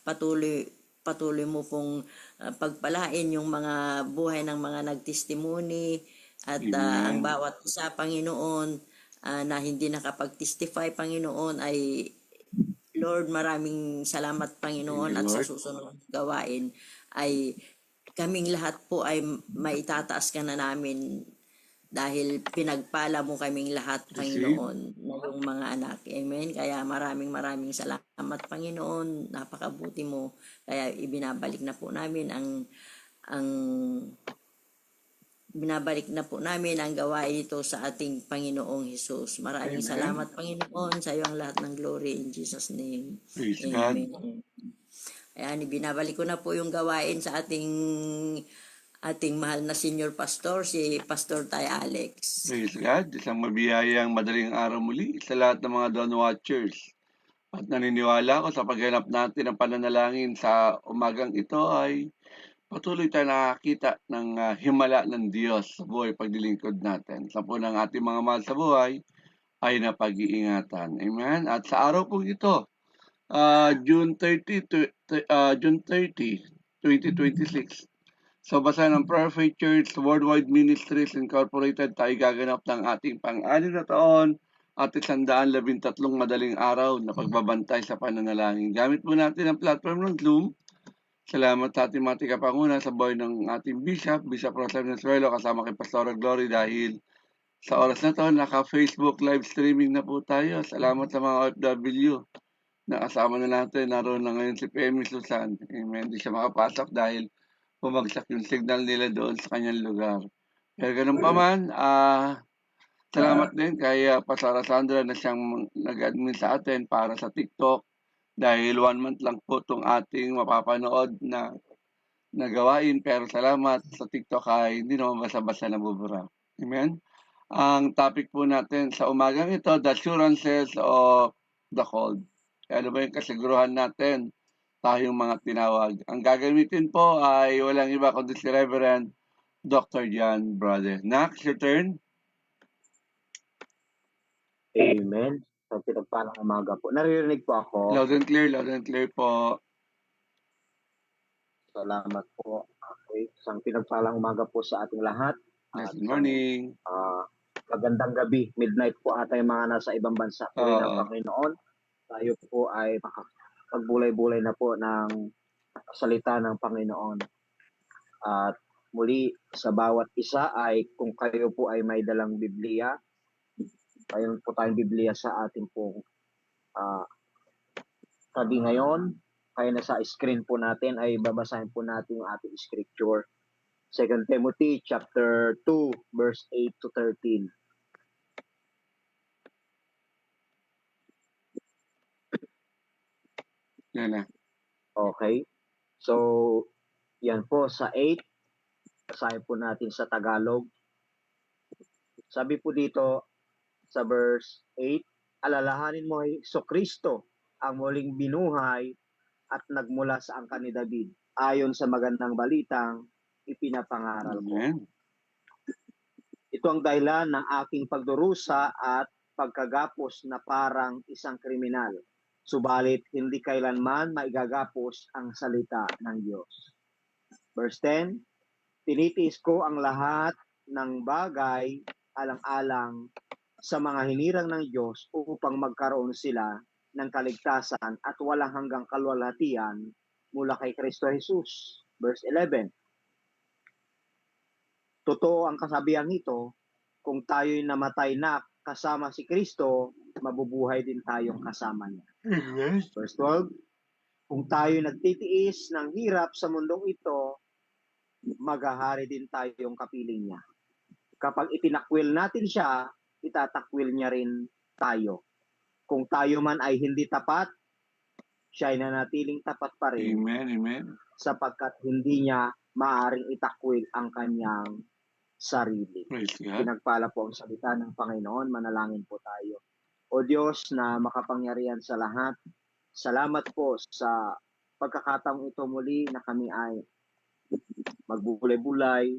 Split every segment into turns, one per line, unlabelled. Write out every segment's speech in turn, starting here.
patuloy patuloy mo pong pagpalain yung mga buhay ng mga nagtestimony at ang
Amen.
bawat isa, Panginoon, na hindi nakapag-testify, Panginoon, ay Lord, maraming salamat,
Thank
Panginoon,
you,
at sa
Lord.
susunod gawain ay kaming lahat po ay maitataas ka na namin dahil pinagpala mo kaming lahat,
Receive.
Panginoon, na yung mga anak. Amen. Kaya maraming salamat, Panginoon. Napakabuti mo. Kaya ibinabalik na po namin ang binabalik na po namin ang gawain ito sa ating Panginoong Hesus. Maraming
Amen.
salamat, Panginoon, sa iyo ang lahat ng glory in Jesus' name.
Praise God.
Amen. Ayan, ibinabalik ko na po yung gawain sa ating mahal na senior pastor, si Pastor Tay Alex.
Praise God. Isang mabiyayang madaling araw muli sa lahat ng mga Dawn Watchers. At naniniwala ako sa pagganap natin ng pananalangin sa umagang ito ay patuloy tayo nakakita ng himala ng Diyos sa buhay paglilingkod natin. Sa po ng ating mga mahal sa buhay ay napag-iingatan. Amen? At sa araw po ito, June 30, June 30, 2026, sa basa ng Prayer Faith Church Worldwide Ministries Incorporated, tayo gaganap ng ating pang-anim na taon at 113 madaling araw na pagbabantay sa pananalangin. Gamit po natin ang platform ng Zoom. Salamat sa ating mga tikapanguna sa buhay ng ating Bishop Rosario Venezuela, kasama kay Pastor Glory, dahil sa oras na to, naka-Facebook live streaming na po tayo. Salamat sa mga OFW na kasama na natin. Naroon na ngayon si Pemi Susan. Amen. Hindi siya makapasok dahil bumagsak yung signal nila doon sa kanyang lugar. Pero ganun pa man, salamat din kay Pastora Sandra na siyang nag-admin sa atin para sa TikTok, dahil 1 month lang po itong ating mapapanood na gawain, pero salamat sa TikTok ay hindi naman basta-basta nabubura. Amen? Ang topic po natin sa umagang ito, the assurances of the called. Ano ba yung kasiguruhan natin tayong mga tinawag? Ang gagamitin po ay walang iba kundi si Reverend Dr. John Brother. Next, your turn.
Amen. Sa pinagpalang umaga po. Naririnig po ako.
Loud and clear po.
Salamat po. Okay. Isang pinagpalang umaga po sa ating lahat.
Yes, good morning.
Magandang gabi. Midnight po ata yung mga nasa ibang bansa po rin ng Panginoon. Tayo po ay pagbulay-bulay na po ng salita ng Panginoon. At muli sa bawat isa ay kung kayo po ay may dalang Biblia, mayroon po tayong Biblia sa ating pong tabi ngayon. Kaya nasa screen po natin ay babasahin po natin yung ating scripture. 2 Timothy chapter 2 verse 8 to 13.
Yan na.
Okay. So, yan po sa 8. Basahin po natin sa Tagalog. Sabi po dito sa verse 8, alalahanin mo ay Kristo ang muling binuhay at nagmula sa angkan ni David ayon sa magandang balitang ipinapangaral ko.
Amen.
Ito ang dahilan ng aking pagdurusa at pagkagapos na parang isang kriminal. Subalit hindi kailanman maigagapos ang salita ng Diyos. Verse 10, tinitiis ko ang lahat ng bagay alang-alang sa mga hinirang ng Diyos upang magkaroon sila ng kaligtasan at walang hanggang kalwalhatian mula kay Kristo Jesus. Verse 11, totoo ang kasabihan nito, kung tayo'y namatay na kasama si Kristo, mabubuhay din tayong kasama niya. Verse 12, kung tayo'y nagtitiis ng hirap sa mundong ito, maghahari din tayong kapiling niya. Kapag itinakwil natin siya, itatakwil niya rin tayo. Kung tayo man ay hindi tapat, siya ay nanatiling tapat pa rin.
Amen, amen.
Sapagkat hindi niya maaaring itakwil ang kanyang sarili. Pinagpala po ang salita ng Panginoon. Manalangin po tayo. O Diyos na makapangyarihan sa lahat, salamat po sa pagkakataong ito muli na kami ay magbulay-bulay,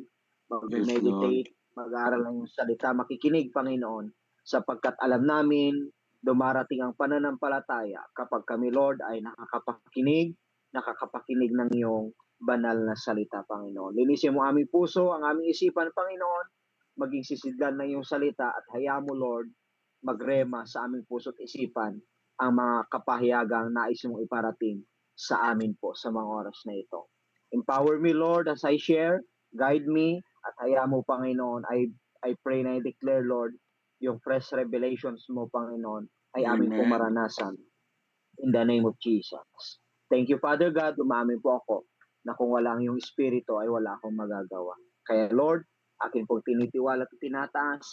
mag-meditate, mag-aaral ng salita, makikinig, Panginoon, sapagkat alam namin dumarating ang pananampalataya kapag kami, Lord, ay nakakapakinig, nakakapakinig ng iyong banal na salita, Panginoon. Linisin mo aming puso, ang aming isipan, Panginoon, maging sisidlan ng iyong salita at hayaan mo, Lord, magrema sa aming puso at isipan ang mga kapahiyagang nais mong iparating sa amin po sa mga oras na ito. Empower me, Lord, as I share. Guide me at hayaan mo, Panginoon. I pray na I-declare, Lord, yung fresh revelations mo, Panginoon, ay amin pong
Amen.
maranasan. In the name of Jesus. Thank you, Father God. Umamin po ako na kung walang yung Espiritu ay wala akong magagawa. Kaya Lord, akin pong tinitiwala at tinataas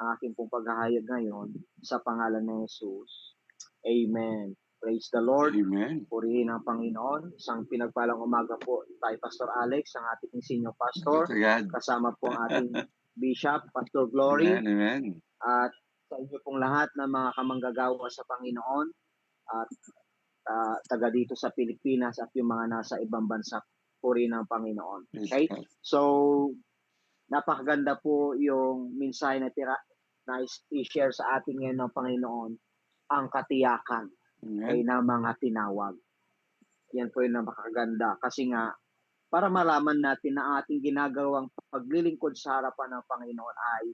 ang aking pong paghahayag ngayon sa pangalan ng Jesus. Amen. Praise the Lord.
Amen.
Purihin ang Panginoon. Isang pinagpalang umaga po tayo, Pastor Alex, ang ating senior pastor.
To God.
Kasama po ang ating Bishop, Pastor Glory.
Amen. Amen.
At sa inyo pong lahat ng mga kamanggagawa sa Panginoon at taga dito sa Pilipinas at yung mga nasa ibang bansa, purihin ang Panginoon.
Yes,
Okay?
God.
So, napakaganda po yung mensahe na i-share sa atin ngayon ng Panginoon, ang katiyakan ay
Amen.
na mga tinawag. Yan po yung napakaganda. Kasi nga, para malaman natin na ating ginagawang paglilingkod sa harapan ng Panginoon ay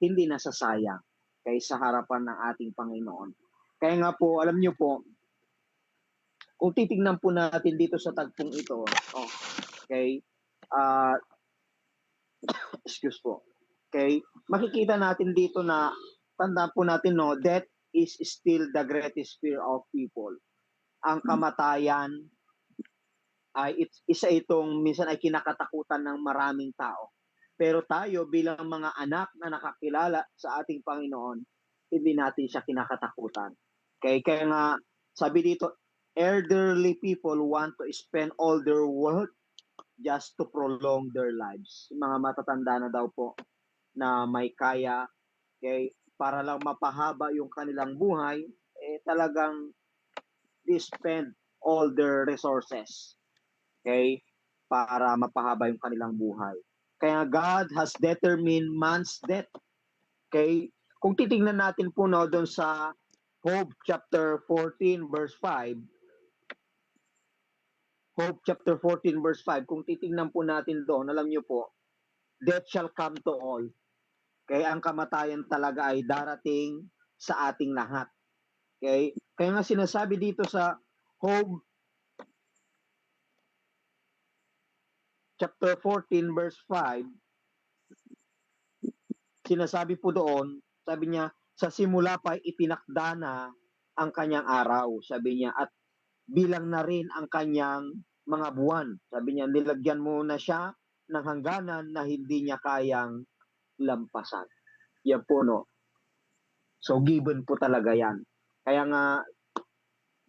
hindi nasasayang kay sa harapan ng ating Panginoon. Kaya nga po, alam niyo po, kung titingnan po natin dito sa tagpong ito, okay, excuse po, okay, makikita natin dito na, tandaan po natin, no, death is still the greatest fear of people. Ang kamatayan ay isa itong minsan ay kinakatakutan ng maraming tao. Pero tayo bilang mga anak na nakakilala sa ating Panginoon, hindi natin siya kinakatakutan. Okay? Kaya nga, sabi dito, elderly people want to spend all their wealth just to prolong their lives. Yung mga matatanda na daw po na may kaya, okay, para lang mapahaba yung kanilang buhay, talagang they spend all their resources, okay, para mapahaba yung kanilang buhay. Kaya God has determined man's death. Okay? Kung titingnan natin po no, doon sa Job chapter 14 verse 5, Job chapter 14 verse 5, kung titingnan po natin doon, alam niyo po, death shall come to all. Kaya ang kamatayan talaga ay darating sa ating lahat. Okay? Kaya nga sinasabi dito sa Job chapter 14 verse 5, sinasabi po doon, sabi niya, sa simula pa itinakda na ang kanyang araw, sabi niya, at bilang na rin ang kanyang mga buwan. Sabi niya, nilagyan mo na siya ng hangganan na hindi niya kayang lampasan. Yan po, no? So, given po talaga yan. Kaya nga,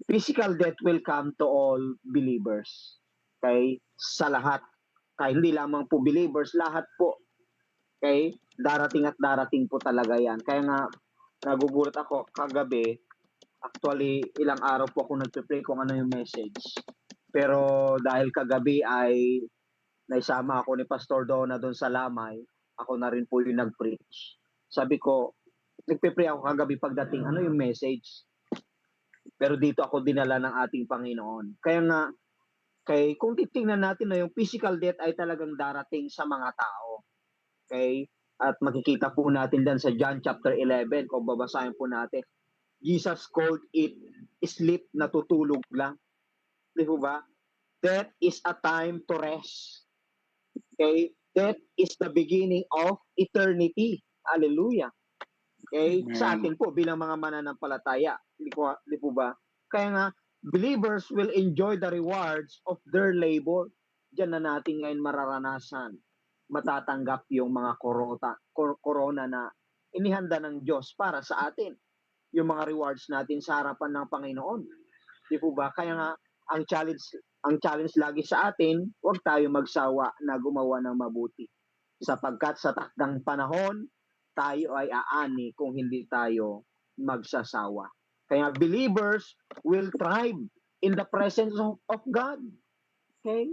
physical death will come to all believers. Okay? Sa lahat. Kaya hindi lamang po believers, lahat po. Okay? Darating at darating po talaga yan. Kaya nga, nagugulat ako kagabi, actually, ilang araw po ako nagpe-pray kung ano yung message. Pero dahil kagabi ay naisama ako ni Pastor Donna doon sa Lamay, ako na rin po yung nag-preach. Sabi ko, nagpe-pray ako kagabi pagdating, ano yung message? Pero dito ako dinala ng ating Panginoon. Kaya nga, kung titingnan natin na yung physical death ay talagang darating sa mga tao. Okay? At makikita po natin dan sa John chapter 11, kung babasahin po natin, Jesus called it sleep, natutulog lang. Di ba? Death is a time to rest. Okay? Death is the beginning of eternity. Hallelujah. Okay?
Amen.
Sa atin po, bilang mga mananampalataya. Di po ba? Kaya nga, believers will enjoy the rewards of their labor. Diyan na natin ngayon mararanasan. Matatanggap yung mga corona na inihanda ng Diyos para sa atin. Yung mga rewards natin sa harapan ng Panginoon. Di po ba? Kaya nga, ang challenge lagi sa atin, huwag tayo magsawa na gumawa ng mabuti. Sapagkat sa takdang panahon, tayo ay aani kung hindi tayo magsasawa. Kaya believers will thrive in the presence of God. Okay?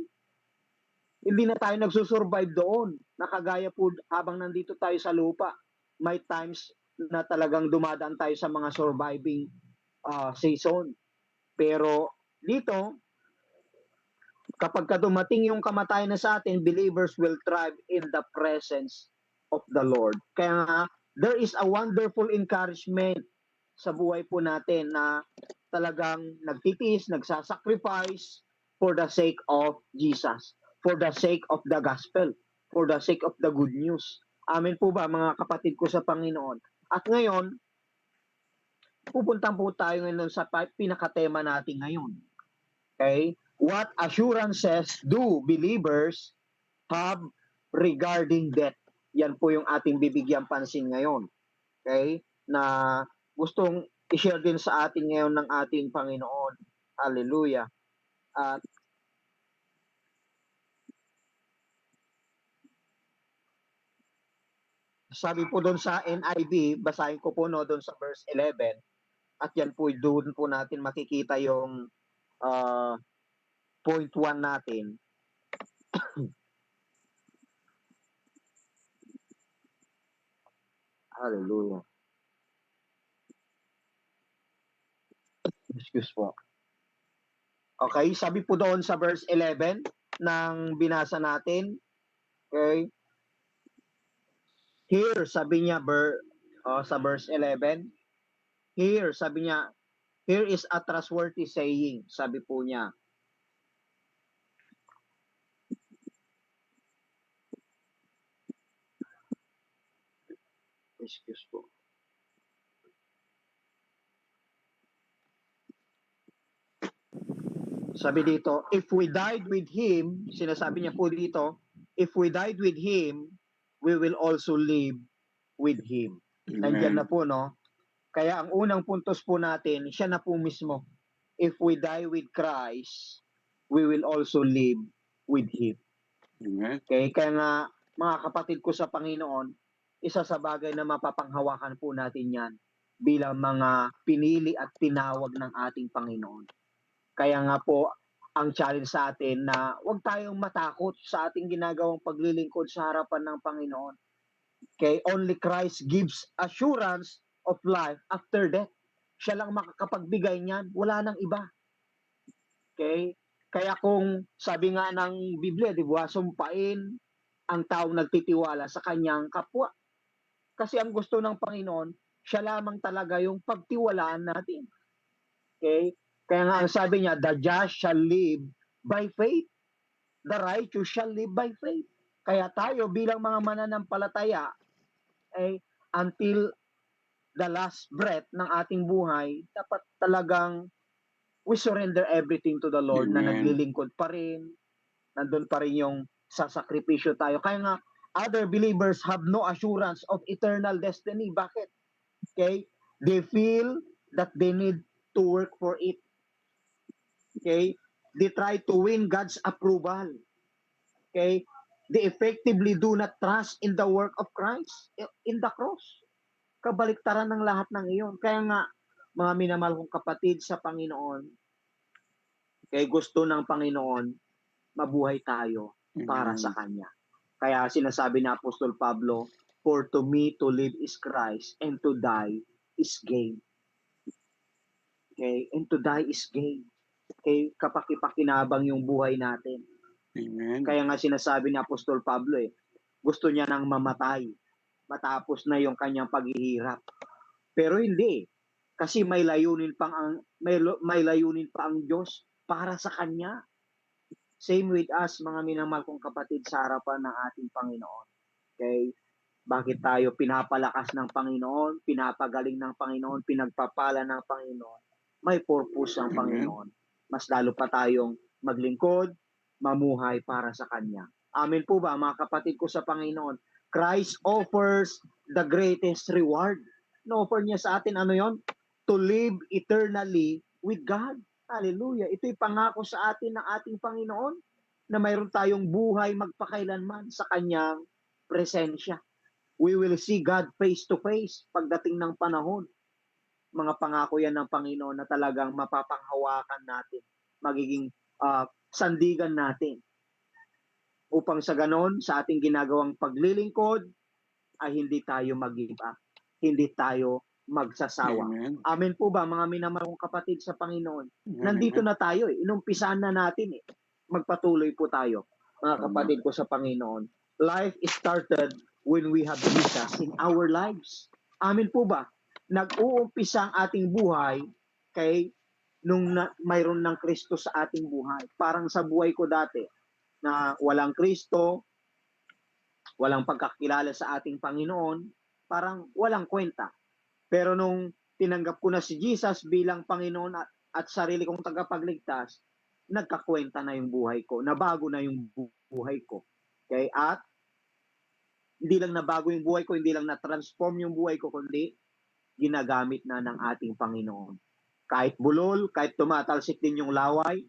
Hindi na tayo nagsusurvive doon. Nakagaya po habang nandito tayo sa lupa. May times na talagang dumadaan tayo sa mga surviving season. Pero dito, Kapag ka dumating yung kamatayan na sa atin, believers will thrive in the presence of the Lord. Kaya nga, there is a wonderful encouragement sa buhay po natin na talagang nagtitiis, nagsasacrifice for the sake of Jesus, for the sake of the gospel, for the sake of the good news. Amen po ba mga kapatid ko sa Panginoon? At ngayon, pupunta po tayo ngayon sa pinakatema natin ngayon. Okay? What assurances do believers have regarding death? Yan po yung ating bibigyan pansin ngayon. Okay? Na gustong i-share din sa atin ngayon ng ating Panginoon. Hallelujah. At sabi po doon sa NIV, basahin ko po no doon sa verse 11. At yan po doon po natin makikita yung point 1 natin. Hallelujah. Excuse po. Okay, sabi po doon sa verse 11 ng binasa natin. Okay. Here, sabi niya sa verse 11. Here, sabi niya, here is a trustworthy saying. Sabi po niya. Excuse po. Sabi dito, if we died with Him, sinasabi niya po dito, if we died with Him, we will also live with Him. Nandiyan na po, no? Kaya ang unang puntos po natin, siya na po mismo. If we die with Christ, we will also live with Him.
Amen.
Okay? Kaya nga, mga kapatid ko sa Panginoon, isa sa bagay na mapapanghawakan po natin yan bilang mga pinili at tinawag ng ating Panginoon. Kaya nga po, ang challenge sa atin na huwag tayong matakot sa ating ginagawang paglilingkod sa harapan ng Panginoon. Okay? Only Christ gives assurance of life after death. Siya lang makakapagbigay niyan. Wala nang iba. Okay? Kaya kung sabi nga ng Biblia, di ba, sumpain ang taong nagtitiwala sa kanyang kapwa. Kasi ang gusto ng Panginoon, siya lamang talaga yung pagtiwalaan natin. Okay? Kaya nga ang sabi niya, the just shall live by faith. The righteous shall live by faith. Kaya tayo bilang mga mananampalataya, until the last breath ng ating buhay, dapat talagang we surrender everything to the Lord.
Amen.
Na naglilingkod pa rin, nandun pa rin yung sasakripisyo tayo. Kaya nga, other believers have no assurance of eternal destiny. Bakit? Okay? They feel that they need to work for it. Okay? They try to win God's approval. Okay? They effectively do not trust in the work of Christ in the cross. Kabaliktaran ng lahat ng iyon. Kaya nga, mga minamahal kong kapatid sa Panginoon, kaya gusto ng Panginoon, mabuhay tayo para sa Kanya. Kaya sinasabi ni Apostol Pablo, for to me to live is Christ and to die is gain. Okay? And to die is gain. Okay? Kapakipakinabang yung buhay natin.
Amen.
Kaya nga sinasabi ni Apostol Pablo, gusto niya nang mamatay matapos na yung kanyang paghihirap. Pero hindi. Kasi may layunin pa ang Diyos para sa kanya. Same with us, mga minamahal kong kapatid sa harapan ng ating Panginoon. Okay? Bakit tayo pinapalakas ng Panginoon, pinapagaling ng Panginoon, pinagpapala ng Panginoon? May purpose ang Panginoon. Mas lalo pa tayong maglingkod, mamuhay para sa Kanya. Amen po ba, mga kapatid ko sa Panginoon? Christ offers the greatest reward. No-offer niya sa atin, ano yon? To live eternally with God. Hallelujah. Ito'y pangako sa atin ng ating Panginoon na mayroon tayong buhay magpakailanman sa Kanyang presensya. We will see God face to face pagdating ng panahon. Mga pangako yan ng Panginoon na talagang mapapanghawakan natin. Magiging sandigan natin. Upang sa ganon, sa ating ginagawang paglilingkod, ay hindi tayo mag-give up. Hindi tayo magsasawa.
Amen.
Amen po ba, mga minamahal kong kapatid sa Panginoon?
Amen.
Nandito na tayo. Inumpisahan na natin. magpatuloy po tayo, mga kapatid ko sa Panginoon. Life started when we have Jesus in our lives. Amin po ba? Nag-uumpisa ang ating buhay kay mayroon ng Kristo sa ating buhay. Parang sa buhay ko dati na walang Kristo, walang pagkakilala sa ating Panginoon, parang walang kwenta. Pero nung tinanggap ko na si Jesus bilang Panginoon at sarili kong tagapagligtas, nagkakwenta na yung buhay ko, nabago na yung buhay ko. Okay? At hindi lang nabago yung buhay ko, hindi lang na-transform yung buhay ko, kundi ginagamit na ng ating Panginoon. Kahit bulol, kahit tumatalsik din yung laway,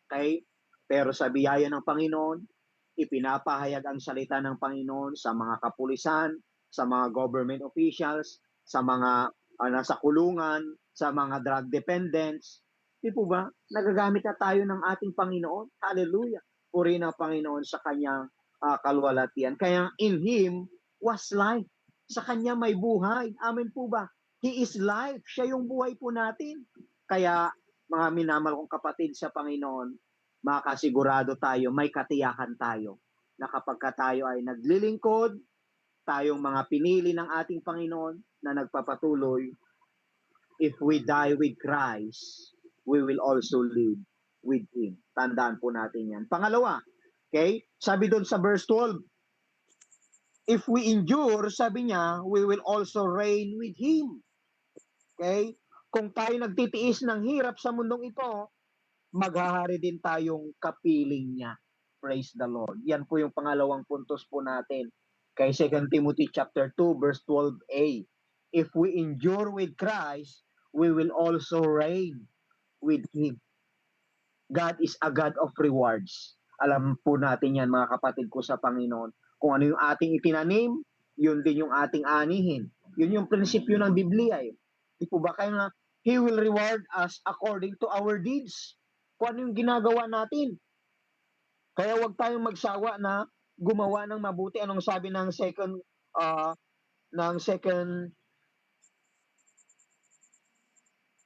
okay? Pero sa biyaya ng Panginoon, ipinapahayag ang salita ng Panginoon sa mga kapulisan, sa mga government officials, sa mga nasa kulungan, sa mga drug dependents. Di po ba? Nagagamit na tayo ng ating Panginoon. Hallelujah. Purihin ang Panginoon sa kanyang kalwalatian. Kaya in Him was life. Sa Kanya may buhay. Amen po ba? He is life. Siya yung buhay po natin. Kaya mga minamahal kong kapatid sa Panginoon, makasigurado tayo, may katiyakan tayo na kapag tayo ay naglilingkod, tayong mga pinili ng ating Panginoon na nagpapatuloy, if we die with Christ, we will also live with Him. Tandaan po natin yan. Pangalawa, okay, sabi doon sa verse 12, if we endure, sabi niya, we will also reign with Him. Okay? Kung tayo nagtitiis ng hirap sa mundong ito, maghahari din tayong kapiling niya. Praise the Lord. Yan po yung pangalawang puntos po natin. Kay 2 Timothy chapter 2 verse 12a. If we endure with Christ, we will also reign with Him. God is a God of rewards. Alam po natin yan, mga kapatid ko sa Panginoon. Kung ano yung ating itinanim, yun din yung ating anihin. Yun yung prinsipyo ng Biblia eh. Di po ba kaya nga, He will reward us according to our deeds. Kung ano yung ginagawa natin. Kaya huwag tayong magsawa na gumawa ng mabuti. Anong sabi ng second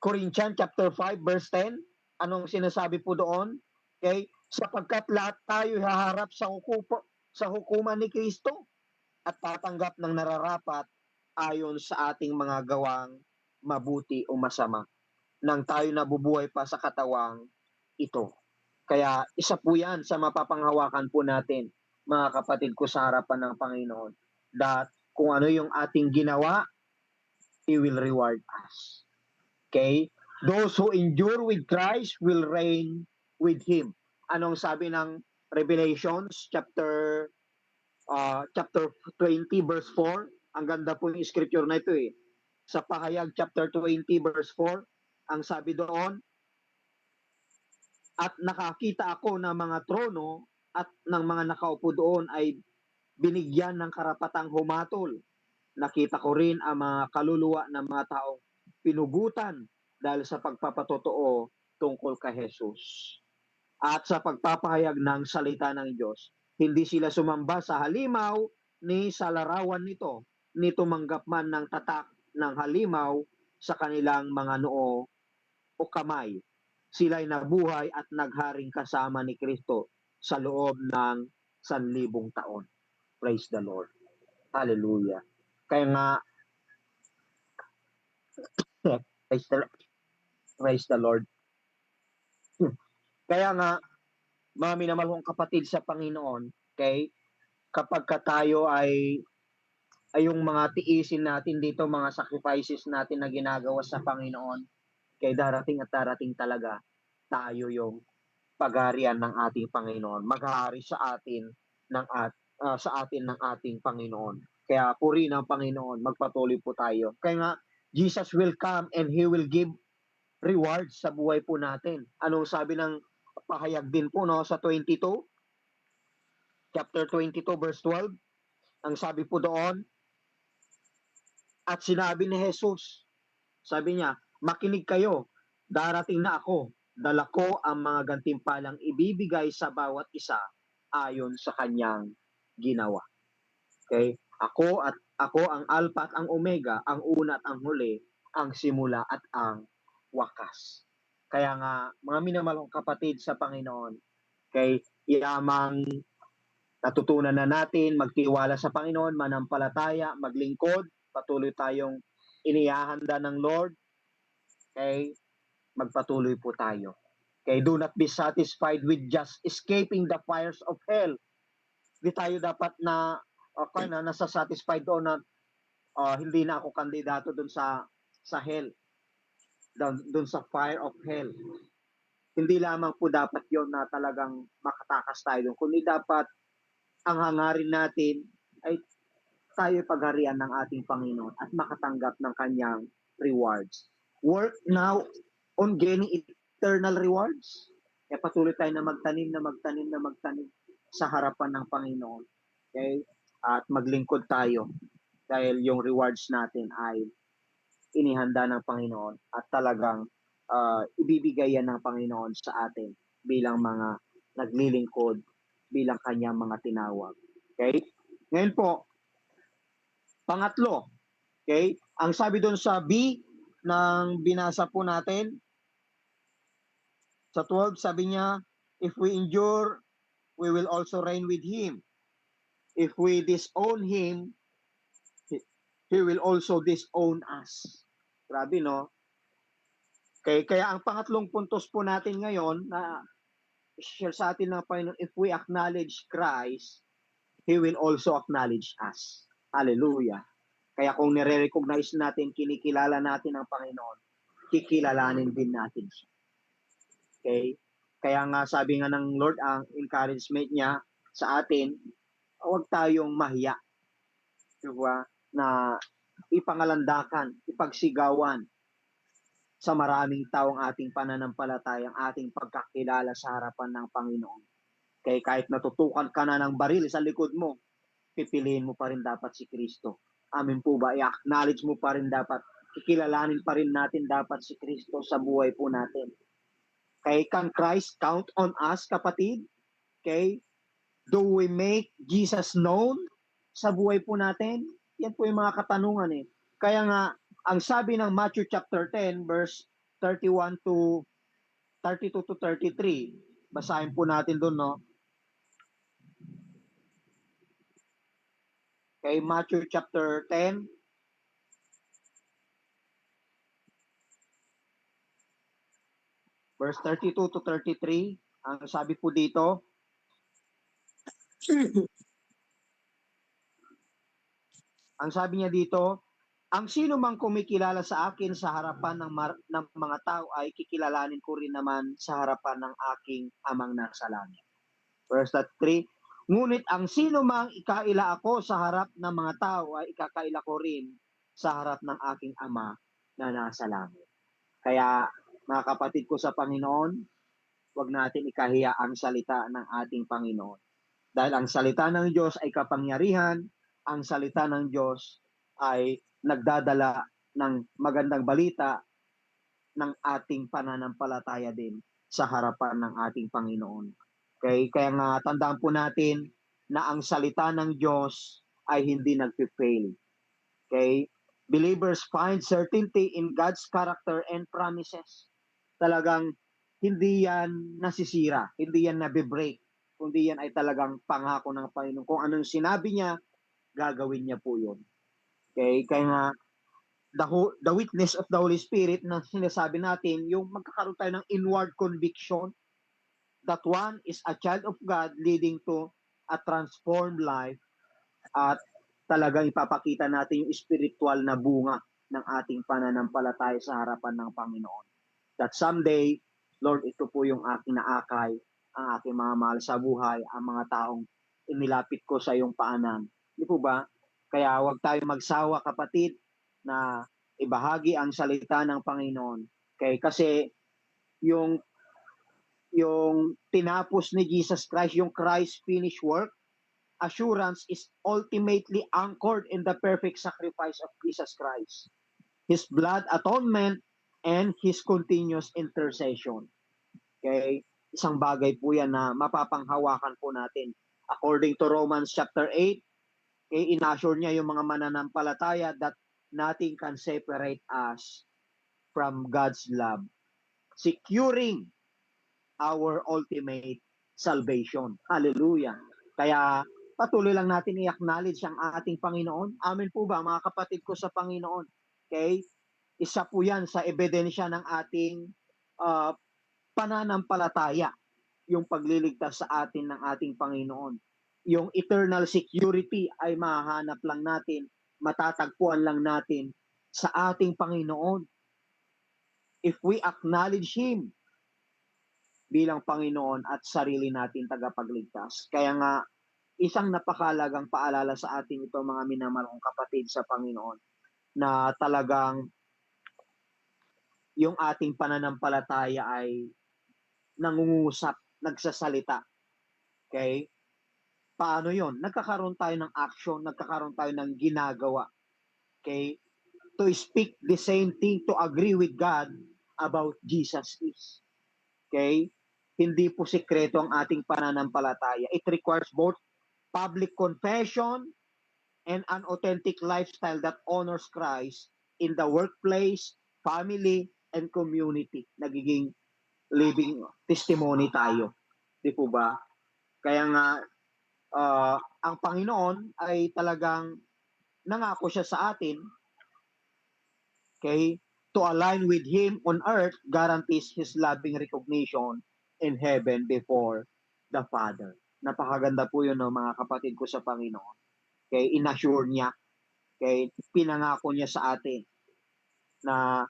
Corinthians chapter 5 verse 10? Anong sinasabi po doon? Okay? Sapagkat lahat tayo haharap sa hukuman ni Kristo at tatanggap ng nararapat ayon sa ating mga gawang mabuti o masama nang tayo nabubuhay pa sa katawang ito. Kaya isa po yan sa mapapanghawakan po natin, mga kapatid ko sa harapan ng Panginoon, that kung ano yung ating ginawa, He will reward us. Okay? Those who endure with Christ will reign with Him. Anong sabi ng Revelations chapter 20 verse 4? Ang ganda po yung scripture na ito eh. Sa Pahayag chapter 20 verse 4, ang sabi doon, at nakakita ako ng mga trono at ng mga nakaupo doon ay binigyan ng karapatang humatol. Nakita ko rin ang mga kaluluwa ng mga taong pinugutan dahil sa pagpapatotoo tungkol kay Jesus. At sa pagpapahayag ng salita ng Diyos, hindi sila sumamba sa halimaw ni sa larawan nito, ni tumanggap man ng tatak ng halimaw sa kanilang mga noo o kamay. Sila'y nabuhay at nagharing kasama ni Kristo sa loob ng 1,000 taon. Praise the Lord. Hallelujah. Kaya nga, praise the Lord. Kaya nga, mga minamahal kong kapatid sa Panginoon, okay, kapag tayo ay yung mga tiisin natin dito, mga sacrifices natin na ginagawa sa Panginoon, kay darating at darating talaga tayo yung pagharian ng ating Panginoon. Maghahari sa atin sa atin ng ating Panginoon. Kaya puri ng Panginoon, magpatuloy po tayo. Kaya nga, Jesus will come and He will give rewards sa buhay po natin. Anong sabi ng pahayag din po sa 22? Chapter 22 verse 12. Ang sabi po doon, at sinabi ni Jesus, sabi niya, makinig kayo, darating na ako, dala ko ang mga gantimpalang ibibigay sa bawat isa ayon sa kanyang ginawa. Okay? Ako ang Alpha at ang Omega, ang una at ang huli, ang simula at ang wakas. Kaya nga, mga minamahal kong kapatid sa Panginoon, Kay yamang natutunan na natin magtiwala sa Panginoon, manampalataya, maglingkod, patuloy tayong inihahanda ng Lord, kay magpatuloy po tayo. Kay do not be satisfied with just escaping the fires of hell. Di tayo dapat na okay na nasa satisfied doon na hindi na ako kandidato doon sa hell, doon sa fire of hell. Hindi lamang po dapat yon na talagang makatakas tayo doon, kundi dapat ang hangarin natin ay tayo pagharian ng ating Panginoon at makatanggap ng kanyang rewards. Work now on gaining eternal rewards. Kaya patuloy tayo na magtanim sa harapan ng Panginoon. Okay? At maglingkod tayo dahil yung rewards natin ay inihanda ng Panginoon at talagang ibibigay yan ng Panginoon sa atin bilang mga naglilingkod, bilang kanyang mga tinawag. Okay? Ngayon po, pangatlo, okay? Ang sabi doon sa B ng binasa po natin, sa 12, sabi niya, if we endure, we will also reign with Him. If we disown Him, He will also disown us. Grabe, no? Okay, kaya ang pangatlong puntos po natin ngayon na share sa atin ng Panginoon, if we acknowledge Christ, He will also acknowledge us. Hallelujah. Kaya kung nire-recognize natin, kinikilala natin ang Panginoon, kikilalanin din natin siya. Okay? Kaya nga sabi nga ng Lord, ang encouragement niya sa atin, huwag tayong mahiya. Diba? Na ipangalandakan, ipagsigawan sa maraming taong ating pananampalataya, ang ating pagkakilala sa harapan ng Panginoon. Kaya kahit natutukan ka na ng baril sa likod mo, pipiliin mo pa rin dapat si Kristo. Amin po ba? I-acknowledge mo pa rin dapat, kikilalanin pa rin natin dapat si Kristo sa buhay po natin. Okay, can Christ count on us, kapatid? Okay, do we make Jesus known sa buhay po natin? Yan po yung mga katanungan eh. Kaya nga, ang sabi ng Matthew chapter 10, verse 31 to 32 to 33, basahin po natin doon, no? Okay, Matthew chapter 10, verse 32 to 33, ang sabi po dito, ang sabi niya dito, ang sino mang kumikilala sa akin sa harapan ng mga tao ay kikilalanin ko rin naman sa harapan ng aking amang nasa langit. Verse 3, ngunit ang sino mang ikaila ako sa harap ng mga tao ay ikakaila ko rin sa harap ng aking ama na nasa langit. Kaya mga kapatid ko sa Panginoon, huwag natin ikahiya ang salita ng ating Panginoon. Dahil ang salita ng Diyos ay kapangyarihan, ang salita ng Diyos ay nagdadala ng magandang balita ng ating pananampalataya din sa harapan ng ating Panginoon. Okay? Kaya nga tandaan po natin na ang salita ng Diyos ay hindi nagpe-fail. Okay? Believers find certainty in God's character and promises. Talagang hindi yan nasisira, hindi yan nabe-break, kundi yan ay talagang pangako ng Panginoon. Kung anong sinabi niya, gagawin niya po yun. Okay? Kaya nga, the witness of the Holy Spirit na sinasabi natin, yung magkakaroon tayo ng inward conviction that one is a child of God leading to a transformed life at talagang ipapakita natin yung spiritual na bunga ng ating pananampalataya sa harapan ng Panginoon. That someday, Lord, ito po yung aking naakay, ang aking mga mahal sa buhay, ang mga taong inilapit ko sa iyong paanan. Di po ba? Kaya huwag tayo magsawa, kapatid, na ibahagi ang salita ng Panginoon. Okay? Kasi yung tinapos ni Jesus Christ, yung Christ finished work, assurance is ultimately anchored in the perfect sacrifice of Jesus Christ, His blood atonement, and His continuous intercession. Okay? Isang bagay po yan na mapapanghawakan po natin. According to Romans chapter 8, okay, inassure niya yung mga mananampalataya that nothing can separate us from God's love, securing our ultimate salvation. Hallelujah. Kaya patuloy lang natin i-acknowledge ang ating Panginoon. Amen po ba mga kapatid ko sa Panginoon? Okay? Isa po yan sa ebidensya ng ating uh, pananampalataya, yung pagliligtas sa atin ng ating Panginoon. Yung eternal security ay mahahanap lang natin, matatagpuan lang natin sa ating Panginoon. If we acknowledge Him bilang Panginoon at sarili natin tagapagligtas. Kaya nga, isang napakalagang paalala sa atin ito mga minamahal kong kapatid sa Panginoon na talagang yung ating pananampalataya ay nangungusap, nagsasalita. Okay? Paano yon? Nagkakaroon tayo ng action, nagkakaroon tayo ng ginagawa. Okay? To speak the same thing, to agree with God about Jesus is. Okay? Hindi po sikreto ang ating pananampalataya. It requires both public confession and an authentic lifestyle that honors Christ in the workplace, family, and community. Nagiging living testimony tayo. Di po ba? Kaya nga, ang Panginoon ay talagang nangako siya sa atin, okay, to align with Him on earth guarantees His loving recognition in heaven before the Father. Napakaganda po yun, no, mga kapatid ko sa Panginoon. Okay, inassure niya, okay, pinangako niya sa atin na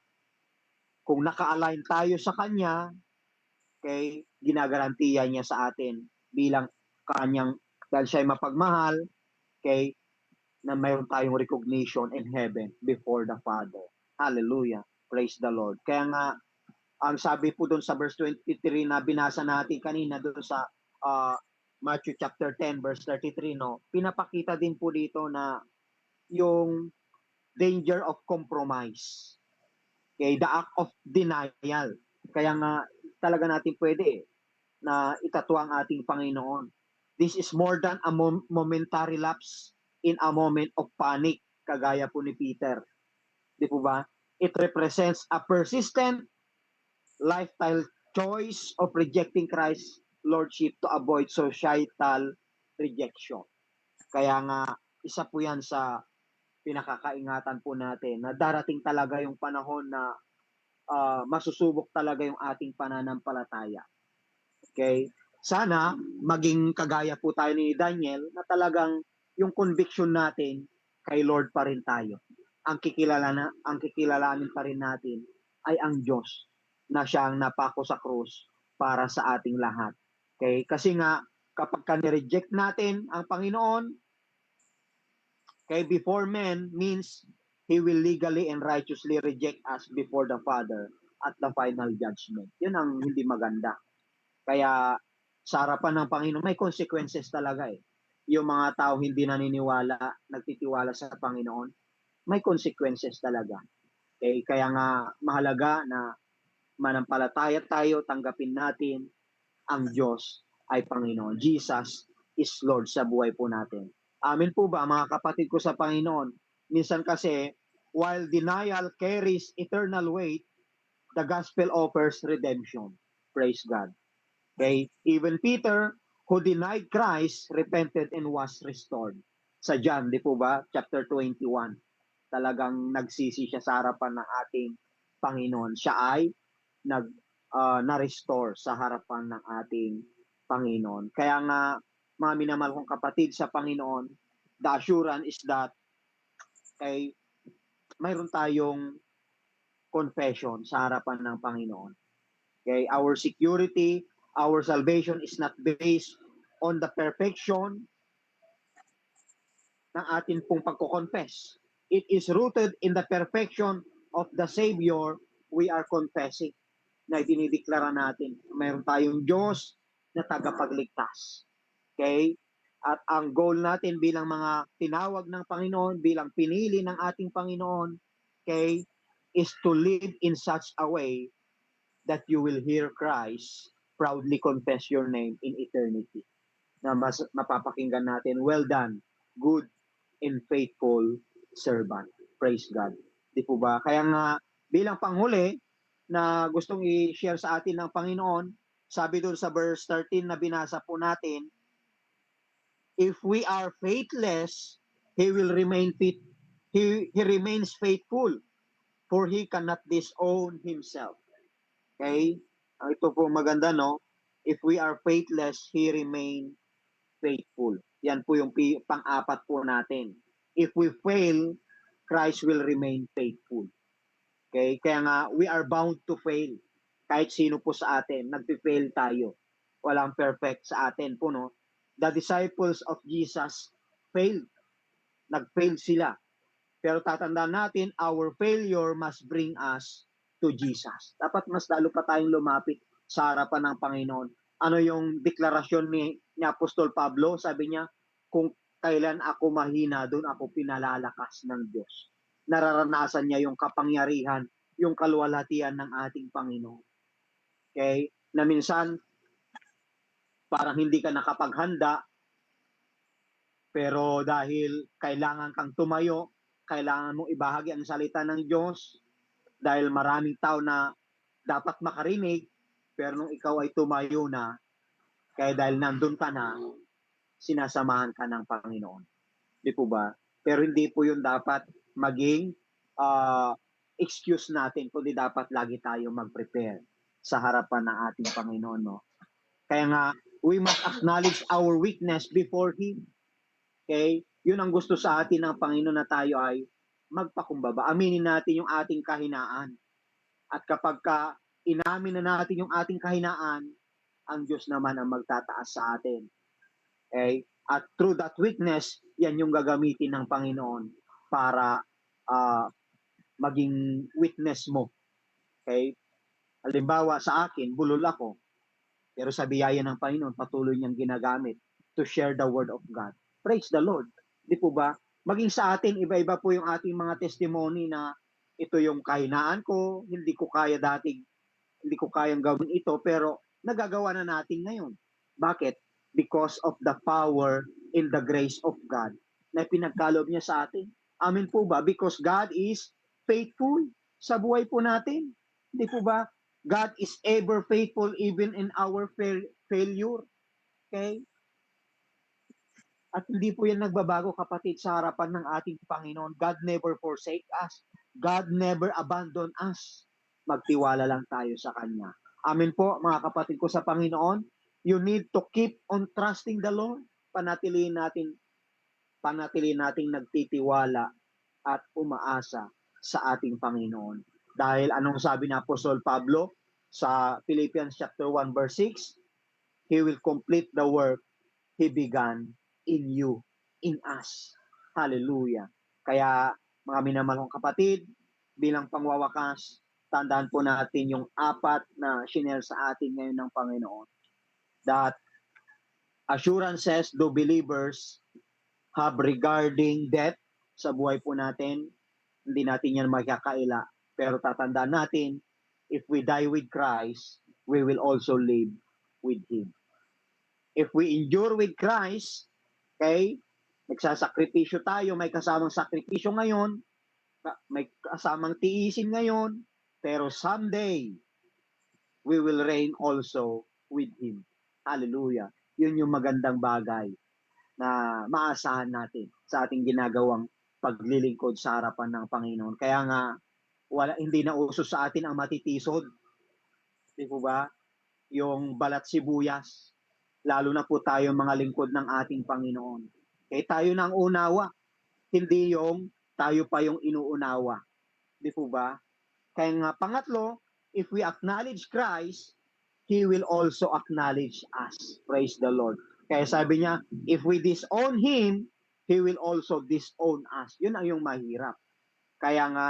kung naka-align tayo sa Kanya, okay, ginagarantiya niya sa atin bilang Kanyang, dahil siya ay mapagmahal, okay, na mayroon tayong recognition in heaven before the Father. Hallelujah. Praise the Lord. Kaya nga, ang sabi po doon sa verse 23 na binasa natin kanina doon sa Matthew chapter 10 verse 33, no, pinapakita din po dito na yung danger of compromise. Okay, the act of denial. Kaya nga talaga natin pwede na itatwa ang ating Panginoon. This is more than a momentary lapse in a moment of panic, kagaya po ni Peter. Di po ba? It represents a persistent lifestyle choice of rejecting Christ's lordship to avoid societal rejection. Kaya nga, isa po yan sa pinakakaingatan po natin na darating talaga yung panahon na masusubok talaga yung ating pananampalataya. Okay? Sana maging kagaya po tayo ni Daniel na talagang yung conviction natin kay Lord pa rin tayo. Ang kikilalanin pa rin natin ay ang Diyos na siyang napako sa krus para sa ating lahat. Okay? Kasi nga kapag ka-reject natin ang Panginoon, okay, before men means He will legally and righteously reject us before the Father at the final judgment. Yun ang hindi maganda. Kaya sa harapan ng Panginoon, may consequences talaga eh. Yung mga tao hindi naniniwala, nagtitiwala sa Panginoon, may consequences talaga. Okay? Kaya nga mahalaga na manampalataya tayo, tanggapin natin ang Diyos ay Panginoon. Jesus is Lord sa buhay po natin. Amen po ba mga kapatid ko sa Panginoon? Minsan kasi, while denial carries eternal weight, the gospel offers redemption. Praise God. Okay? Even Peter, who denied Christ, repented and was restored. Sa John, di po ba? Chapter 21. Talagang nagsisi siya sa harapan ng ating Panginoon. Siya ay na-restore sa harapan ng ating Panginoon. Kaya nga, mga minamahal kong kapatid sa Panginoon, the assurance is that mayroon tayong confession sa harapan ng Panginoon. Okay? Our security, our salvation is not based on the perfection ng atin pong pagko-confess. It is rooted in the perfection of the Savior we are confessing. Na dinideklara natin, mayroon tayong Diyos na tagapagligtas. Okay? At ang goal natin bilang mga tinawag ng Panginoon, bilang pinili ng ating Panginoon, okay, is to live in such a way that you will hear Christ proudly confess your name in eternity. Na mapapakinggan natin, well done, good and faithful servant. Praise God. Di po ba? Kaya nga, bilang panghuli, na gustong i-share sa atin ng Panginoon, Sabi doon sa verse 13 na binasa po natin, if we are faithless, He will remain He remains faithful, for He cannot disown Himself. Okay? Ito po maganda, no? If we are faithless, He remain faithful. Yan po yung pang-apat po natin. If we fail, Christ will remain faithful. Okay? Kaya nga, we are bound to fail. Kahit sino po sa atin, nagpi-fail tayo. Walang perfect sa atin po, no? The disciples of Jesus failed. Nag-fail sila. Pero tatandaan natin, our failure must bring us to Jesus. Dapat mas lalo pa tayong lumapit sa harapan ng Panginoon. Ano yung deklarasyon ni Apostol Pablo? Sabi niya, kung kailan ako mahina, doon ako pinalalakas ng Diyos. Nararanasan niya yung kapangyarihan, yung kaluwalhatian ng ating Panginoon. Okay? Na minsan, parang hindi ka nakapaghanda, pero dahil kailangan kang tumayo, kailangan mong ibahagi ang salita ng Diyos, dahil maraming tao na dapat makarinig, pero nung ikaw ay tumayo na, kaya dahil nandun ka na, sinasamahan ka ng Panginoon. Di po ba? Pero hindi po yun dapat maging excuse natin, kundi dapat lagi tayo mag-prepare sa harapan ng ating Panginoon. No? Kaya nga, we must acknowledge our weakness before Him. Okay? Yun ang gusto sa atin ng Panginoon na tayo ay magpakumbaba. Aminin natin yung ating kahinaan. At kapag inamin na natin yung ating kahinaan, ang Diyos naman ang magtataas sa atin. Okay? At through that weakness, yan yung gagamitin ng Panginoon para maging witness mo. Okay? Halimbawa sa akin, bulol ako. Pero sa biyaya ng Panginoon, patuloy niyang ginagamit to share the word of God. Praise the Lord. Di po ba? Maging sa atin, iba-iba po yung ating mga testimony na ito yung kahinaan ko, hindi ko kayang gawin ito, pero nagagawa na natin ngayon. Bakit? Because of the power in the grace of God na pinagkaloob niya sa atin. Amen po ba? Because God is faithful sa buhay po natin. Hindi po ba? God is ever faithful even in our failure. Okay? At hindi po yan nagbabago, kapatid, sa harapan ng ating Panginoon. God never forsake us. God never abandon us. Magtiwala lang tayo sa Kanya. Amen po, mga kapatid ko sa Panginoon. You need to keep on trusting the Lord. Panatilihin natin nagtitiwala at umaasa sa ating Panginoon. Dahil anong sabi ni Apostol Pablo sa Philippians chapter 1 verse 6? He will complete the work He began in you, in us. Hallelujah. Kaya mga minamahal kong kapatid, bilang pangwawakas, tandaan po natin yung apat na shinare sa atin ngayon ng Panginoon. That assurances do believers have regarding death sa buhay po natin. Hindi natin yan makakaila. Pero tatandaan natin, if we die with Christ, we will also live with Him. If we endure with Christ, okay, nagsasakripisyo tayo, may kasamang sakripisyo ngayon, may kasamang tiisin ngayon, pero someday, we will reign also with Him. Hallelujah. Yun yung magandang bagay na maasahan natin sa ating ginagawang paglilingkod sa harapan ng Panginoon. Kaya nga, hindi na uso sa atin ang matitisod. Di po ba? Yung balat sibuyas. Lalo na po tayo mga lingkod ng ating Panginoon. Kaya tayo na ang unawa. Hindi yung tayo pa yung inuunawa. Di po ba? Kaya nga pangatlo, if we acknowledge Christ, He will also acknowledge us. Praise the Lord. Kaya sabi niya, if we disown Him, He will also disown us. Yun ang yung mahirap. Kaya nga,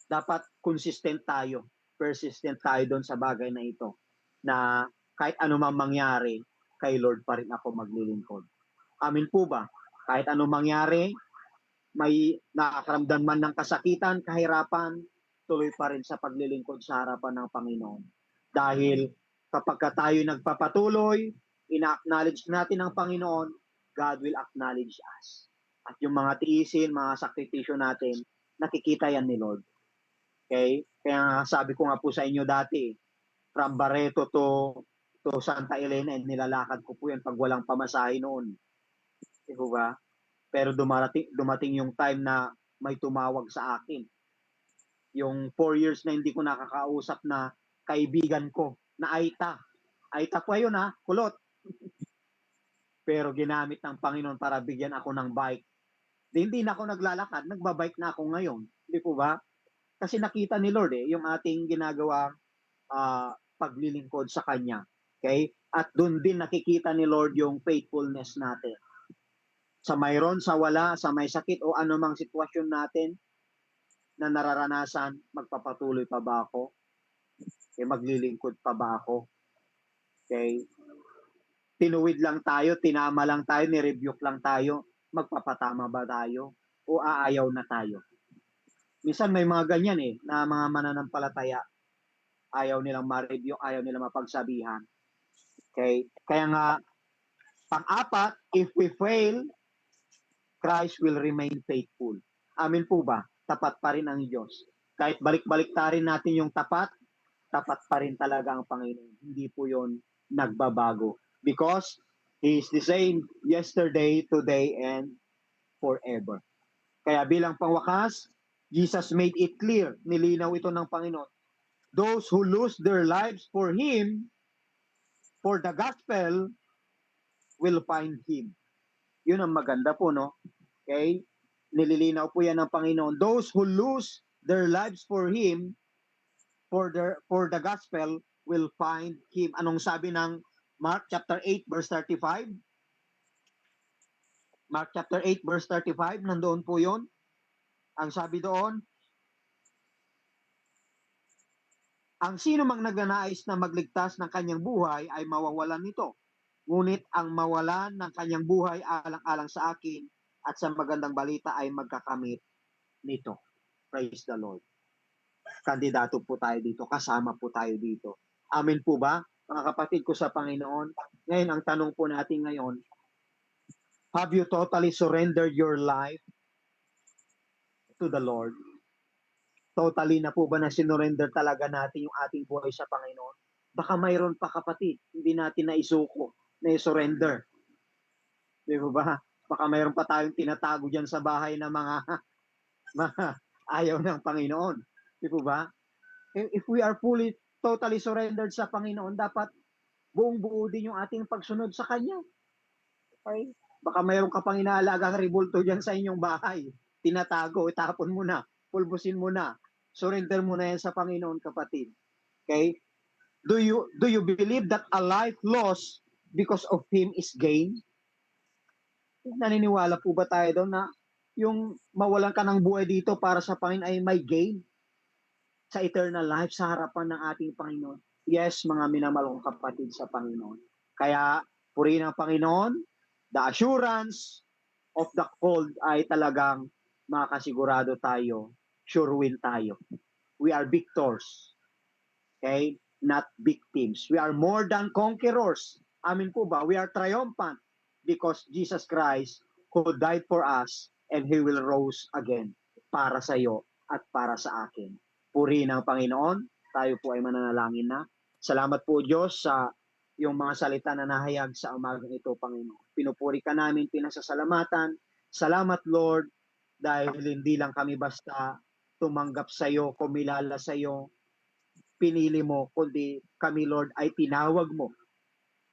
dapat consistent tayo. Persistent tayo doon sa bagay na ito. Na kahit ano mang mangyari, kay Lord pa rin ako maglilingkod. Amin po ba? Kahit ano mangyari, may nakakaramdam man ng kasakitan, kahirapan, tuloy pa rin sa paglilingkod sa harapan ng Panginoon. Dahil kapag tayo nagpapatuloy, ina-acknowledge natin ang Panginoon, God will acknowledge us. At yung mga tiisin, mga sakripisyo natin, nakikita yan ni Lord. Okay? Kaya nga sabi ko nga po sa inyo dati, from Barreto to Santa Elena, nilalakad ko po yan pag walang pamasahe noon. Di po ba? Pero dumating yung time na may tumawag sa akin. Yung 4 years na hindi ko nakakausap na kaibigan ko na Aita. Aita po yun ha, kulot. Pero ginamit ng Panginoon para bigyan ako ng bike. Hindi na ako naglalakad, nagbabike na ako ngayon. Hindi po ba? Kasi nakita ni Lord yung ating ginagawa paglilingkod sa Kanya. Okay? At doon din nakikita ni Lord yung faithfulness natin. Sa mayroon, sa wala, sa may sakit o anumang sitwasyon natin na nararanasan, magpapatuloy pa ba ako? Okay, maglilingkod pa ba ako? Okay? Tinuwid lang tayo, tinama lang tayo, nirebuke lang tayo, magpapatama ba tayo? O aayaw na tayo? Minsan may mga ganyan na mga mananampalataya, ayaw nilang ma-review, ayaw nilang mapagsabihan. Okay? Kaya nga, pang-apat, if we fail, Christ will remain faithful. Amin po ba? Tapat pa rin ang Diyos. Kahit balik-balik ta rin natin yung tapat pa rin talaga ang Panginoon. Hindi po yon nagbabago. Because He is the same yesterday, today, and forever. Kaya bilang pangwakas, Jesus made it clear, nilinaw ito ng Panginoon. Those who lose their lives for Him, for the gospel, will find Him. Yun ang maganda po, no? Okay? Nililinaw po yan ng Panginoon. Those who lose their lives for Him, for the gospel, will find Him. Anong sabi ng Mark chapter 8 verse 35? Mark chapter 8 verse 35, nandoon po yon. Ang sabi doon, ang sino mang nagnanais na magligtas ng kanyang buhay ay mawawalan nito. Ngunit ang mawalan ng kanyang buhay alang-alang sa akin at sa magandang balita ay magkakamit nito. Praise the Lord. Kandidato po tayo dito, kasama po tayo dito. Amen po ba, mga kapatid ko sa Panginoon? Ngayon, ang tanong po natin ngayon, have you totally surrendered your life to the Lord? Totally na po ba na sinurrender talaga natin yung ating buhay sa Panginoon? Baka mayroon pa kapatid, hindi natin naisuko, na i-surrender. Di ba? Baka mayroon pa tayong tinatago dyan sa bahay na mga ayaw ng Panginoon. Di ba? If we are fully, totally surrendered sa Panginoon, dapat buong-buo din yung ating pagsunod sa Kanya. Okay? Baka mayroon ka pang inaalagang ribulto dyan sa inyong bahay. Tinatago, itapon mo na, pulbusin mo na, surrender mo na yan sa Panginoon, kapatid. Okay? Do you believe that a life lost because of Him is gain? Naniniwala po ba tayo doon na yung mawalan ka ng buhay dito para sa Panginoon ay may gain sa eternal life sa harapan ng ating Panginoon? Yes, mga minamalong kapatid sa Panginoon. Kaya, purihin ang Panginoon, the assurance of the called ay talagang makasigurado tayo, sure win tayo. We are victors. Okay? Not victims. We are more than conquerors. Amin po ba? We are triumphant because Jesus Christ who died for us and He will rose again para sa iyo at para sa akin. Purihin ang Panginoon. Tayo po ay mananalangin na. Salamat po Diyos sa yung mga salita na nahayag sa umagang ito, Panginoon. Pinupuri ka namin, pinasasalamatan. Salamat Lord dahil hindi lang kami basta tumanggap sa iyo, kumilala sa iyo, pinili mo, kundi kami, Lord, ay tinawag mo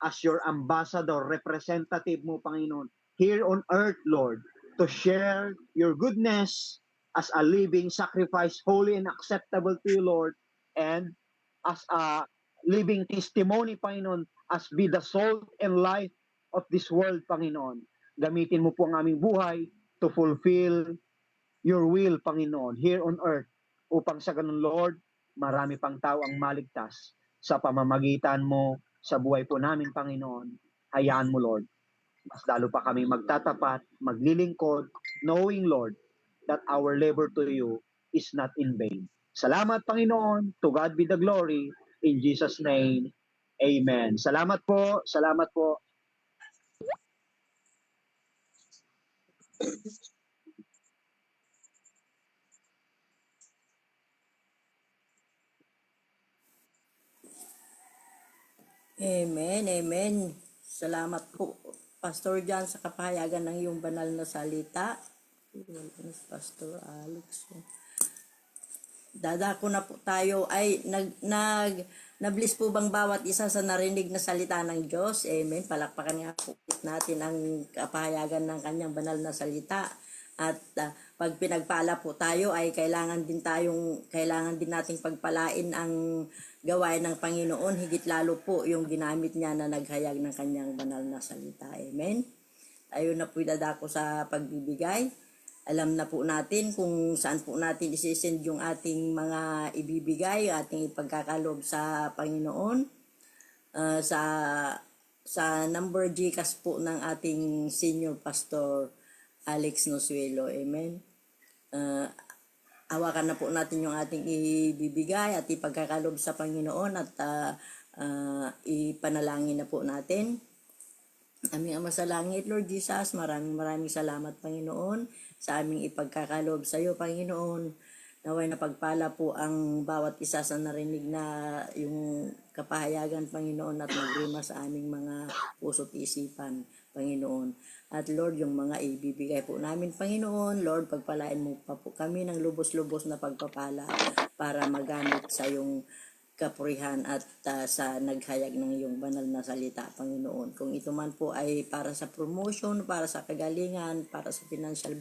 as your ambassador, representative mo, Panginoon, here on earth, Lord, to share your goodness as a living sacrifice, holy and acceptable to you, Lord, and as a living testimony, Panginoon, as be the salt and light of this world, Panginoon. Gamitin mo po ang aming buhay to fulfill your will, Panginoon, here on earth, upang sa ganun, Lord, marami pang tao ang maligtas sa pamamagitan mo sa buhay po namin, Panginoon. Hayaan mo, Lord, mas lalo pa kami magtatapat, maglilingkod, knowing, Lord, that our labor to you is not in vain. Salamat, Panginoon. To God be the glory. In Jesus' name, Amen. Salamat po. Salamat po.
Amen, amen. Salamat po, Pastor John, sa kapahayagan ng iyong banal na salita. Pastor Alex. Dadako na po tayo ay nablis po bang bawat isa sa narinig na salita ng Diyos? Amen. Palakpakan nga po natin ang kapahayagan ng kanyang banal na salita. At pag pinagpala po tayo ay kailangan din nating pagpalain ang gawain ng Panginoon, higit lalo po yung ginamit niya na naghayag ng kanyang banal na salita. Amen. Tayo na po dadako sa pagbibigay. Alam na po natin kung saan po natin isisend yung ating mga ibibigay, ating ipagkakalob sa Panginoon. Sa number GCash po ng ating senior pastor Alex Nosuelo. Amen. Hawakan na po natin yung ating ibibigay at ipagkakalob sa Panginoon at ipanalangin na po natin. Aming Ama sa langit, Lord Jesus, maraming salamat, Panginoon, sa aming ipagkakalob sa iyo, Panginoon. Naway na pagpala po ang bawat isa sa narinig na yung kapahayagan, Panginoon, at magrima sa aming mga puso't isipan, Panginoon. At Lord, yung mga ibibigay po namin, Panginoon, Lord, pagpalain mo pa po kami ng lubos-lubos na pagpapala para magamit sa yung kapurihan at sa naghayag ng iyong banal na salita, Panginoon. Kung ito man po ay para sa promotion, para sa kagalingan, para sa financial